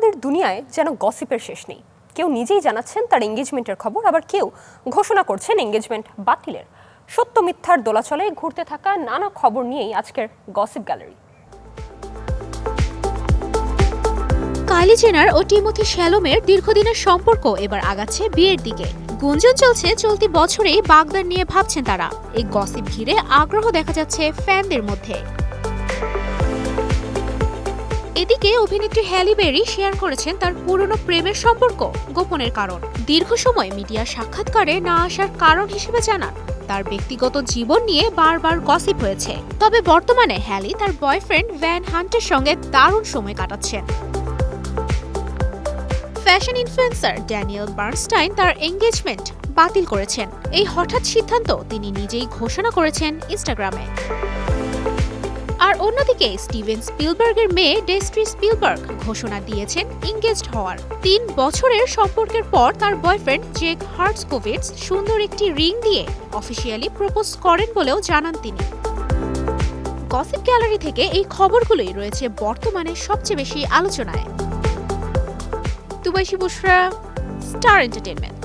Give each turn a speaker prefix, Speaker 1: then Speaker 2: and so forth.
Speaker 1: বিনোদনের দুনিয়ায় যেন গসিপের শেষ নেই। কেউ নিজেই জানাচ্ছেন তার এঙ্গেজমেন্টের খবর, আবার কেউ ঘোষণা করছেন এঙ্গেজমেন্ট বাতিলের। সত্য মিথ্যার দোলাচলে ঘুরতে থাকা নানা খবর নিয়েই আজকের গসিপ গ্যালারি।
Speaker 2: কাইলি জেনার ও টিমোথি শ্যালোমের দীর্ঘদিনের সম্পর্ক এবার আগাচ্ছে বিয়ের দিকে। গুঞ্জন চলছে চলতি বছরেই বাগদান নিয়ে ভাবছেন তারা। এই গসিপ ঘিরে আগ্রহ দেখা যাচ্ছে ফ্যানদের মধ্যে। এদিকে অভিনেত্রী হ্যালি বেরি শেয়ার করেছেন তার পুরনো প্রেমের সম্পর্ক গোপনের কারণ। দীর্ঘ সময় মিডিয়ার সাক্ষাৎকারে না আসার কারণ হিসেবে জানান তার ব্যক্তিগত জীবন নিয়ে বারবার গসিপ হয়েছে। তবে বর্তমানে হ্যালি তার বয়ফ্রেন্ড ভ্যান হান্টের সঙ্গে দারুণ সময় কাটাচ্ছেন। ফ্যাশন ইনফ্লুয়েন্সার ড্যানিয়েল বার্নস্টাইন তার এঙ্গেজমেন্ট বাতিল করেছেন। এই হঠাৎ সিদ্ধান্ত তিনি নিজেই ঘোষণা করেছেন ইনস্টাগ্রামে। আর অন্যদিকে স্টিভেন স্পিলবার্গের মেয়ে ডেস্ট্রি স্পিলবার্গ ঘোষণা দিয়েছেন এঙ্গেজড হওয়ার। ৩ বছরের সম্পর্কের পর তার বয়ফ্রেন্ড জেক হার্টস্কোভিটস সুন্দর একটি রিং দিয়ে অফিসিয়ালি প্রপোজ করেন বলেও জানান তিনি। গসিপ গ্যালারি থেকে এই খবরগুলোই রয়েছে বর্তমানে সবচেয়ে বেশি আলোচনায়। তুবাইশি বুশরা, স্টার এন্টারটেইনমেন্ট।